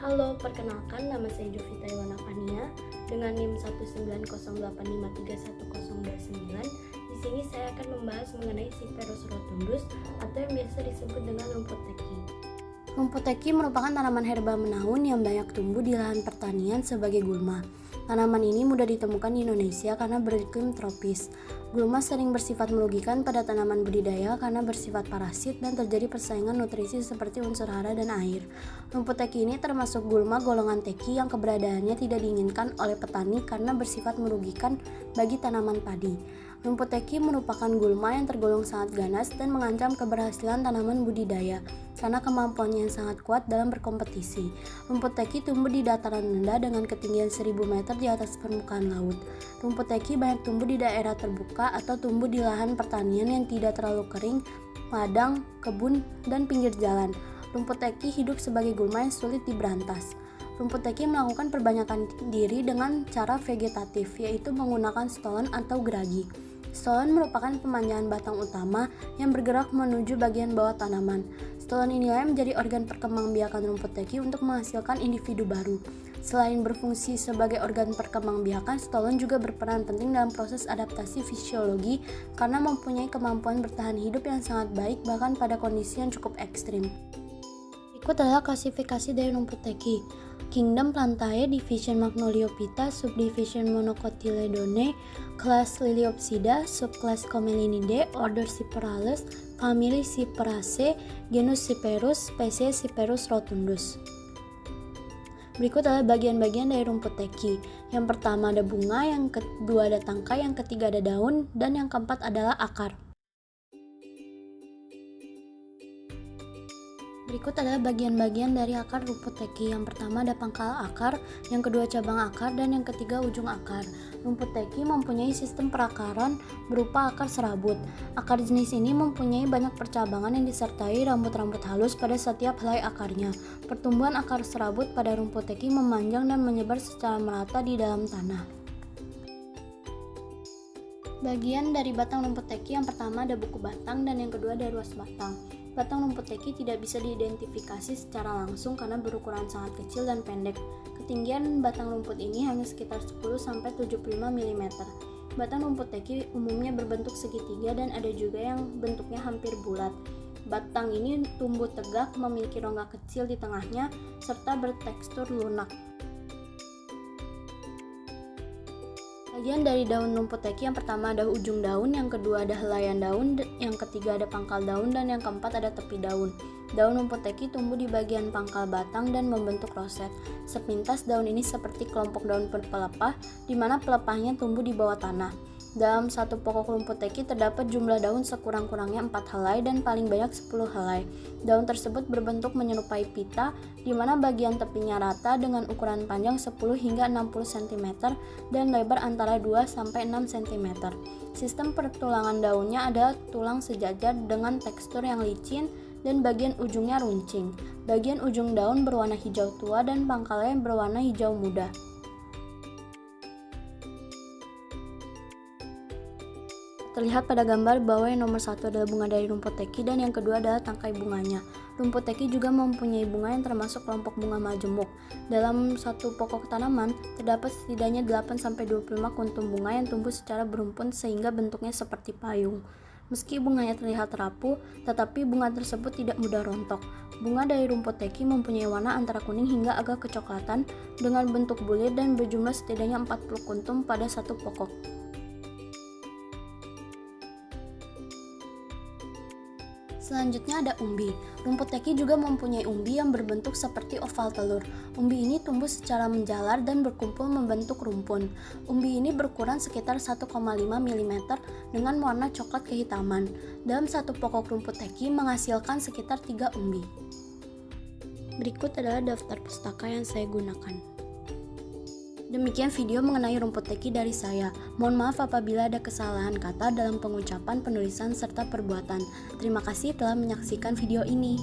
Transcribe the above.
Halo, perkenalkan nama saya Jovita Iwana Fania dengan NIM 19085311029. Di sini saya akan membahas mengenai Cyperus rotundus atau yang biasa disebut dengan rumput teki. Rumput teki merupakan tanaman herba menahun yang banyak tumbuh di lahan pertanian sebagai gulma. Tanaman ini mudah ditemukan di Indonesia karena beriklim tropis. Gulma sering bersifat merugikan pada tanaman budidaya karena bersifat parasit dan terjadi persaingan nutrisi seperti unsur hara dan air. Rumput teki ini termasuk gulma golongan teki yang keberadaannya tidak diinginkan oleh petani karena bersifat merugikan bagi tanaman padi. Rumput teki merupakan gulma yang tergolong sangat ganas dan mengancam keberhasilan tanaman budidaya karena kemampuannya yang sangat kuat dalam berkompetisi. Rumput teki tumbuh di dataran rendah dengan ketinggian 1000 meter di atas permukaan laut. Rumput teki banyak tumbuh di daerah terbuka atau tumbuh di lahan pertanian yang tidak terlalu kering, ladang, kebun, dan pinggir jalan. Rumput teki hidup sebagai gulma yang sulit diberantas. Rumput teki melakukan perbanyakan diri dengan cara vegetatif, yaitu menggunakan stolen atau geragi. Stolen merupakan pemanjaan batang utama yang bergerak menuju bagian bawah tanaman. Stolen inilah yang menjadi organ perkembangbiakan rumput teki untuk menghasilkan individu baru. Selain berfungsi sebagai organ perkembangbiakan, stolen juga berperan penting dalam proses adaptasi fisiologi karena mempunyai kemampuan bertahan hidup yang sangat baik bahkan pada kondisi yang cukup ekstrim. Berikut adalah klasifikasi dari rumput teki. Kingdom Plantae, Division Magnoliophyta, Subdivision Monocotyledone, Kelas Liliopsida, Subkelas Comelinidae, Order Cyperales, Family Cyperaceae, Genus Cyperus, Spesies Cyperus rotundus. Berikut adalah bagian-bagian dari rumput teki. Yang pertama ada bunga, yang kedua ada tangkai, yang ketiga ada daun, dan yang keempat adalah akar. Berikut adalah bagian-bagian dari akar rumput teki. Yang pertama ada pangkal akar, yang kedua cabang akar, dan yang ketiga ujung akar. Rumput teki mempunyai sistem perakaran berupa akar serabut. Akar jenis ini mempunyai banyak percabangan yang disertai rambut-rambut halus pada setiap helai akarnya. Pertumbuhan akar serabut pada rumput teki memanjang dan menyebar secara merata di dalam tanah. Bagian dari batang rumput teki, yang pertama ada buku batang dan yang kedua ada ruas batang. Batang rumput teki tidak bisa diidentifikasi secara langsung karena berukuran sangat kecil dan pendek. Ketinggian batang rumput ini hanya sekitar 10-75 mm. Batang rumput teki umumnya berbentuk segitiga dan ada juga yang bentuknya hampir bulat. Batang ini tumbuh tegak, memiliki rongga kecil di tengahnya, serta bertekstur lunak. Bagian dari daun rumput teki, yang pertama ada ujung daun, yang kedua ada helaian daun, yang ketiga ada pangkal daun, dan yang keempat ada tepi daun. Daun rumput teki tumbuh di bagian pangkal batang dan membentuk roset. Sepintas daun ini seperti kelompok daun pelepah, di mana pelepahnya tumbuh di bawah tanah. Dalam satu pokok rumput teki terdapat jumlah daun sekurang-kurangnya 4 helai dan paling banyak 10 helai. Daun tersebut berbentuk menyerupai pita, di mana bagian tepinya rata dengan ukuran panjang 10 hingga 60 cm dan lebar antara 2 sampai 6 cm. Sistem pertulangan daunnya adalah tulang sejajar dengan tekstur yang licin dan bagian ujungnya runcing. Bagian ujung daun berwarna hijau tua dan pangkalnya berwarna hijau muda. Terlihat pada gambar bahwa yang nomor satu adalah bunga dari rumput teki dan yang kedua adalah tangkai bunganya. Rumput teki juga mempunyai bunga yang termasuk kelompok bunga majemuk. Dalam satu pokok tanaman, terdapat setidaknya 8-25 kuntum bunga yang tumbuh secara berumpun sehingga bentuknya seperti payung. Meski bunganya terlihat rapuh, tetapi bunga tersebut tidak mudah rontok. Bunga dari rumput teki mempunyai warna antara kuning hingga agak kecoklatan dengan bentuk bulir dan berjumlah setidaknya 40 kuntum pada satu pokok. Selanjutnya ada umbi. Rumput teki juga mempunyai umbi yang berbentuk seperti oval telur. Umbi ini tumbuh secara menjalar dan berkumpul membentuk rumpun. Umbi ini berukuran sekitar 1,5 mm dengan warna coklat kehitaman. Dalam satu pokok rumput teki menghasilkan sekitar 3 umbi. Berikut adalah daftar pustaka yang saya gunakan. Demikian video mengenai rumput teki dari saya. Mohon maaf apabila ada kesalahan kata dalam pengucapan, penulisan, serta perbuatan. Terima kasih telah menyaksikan video ini.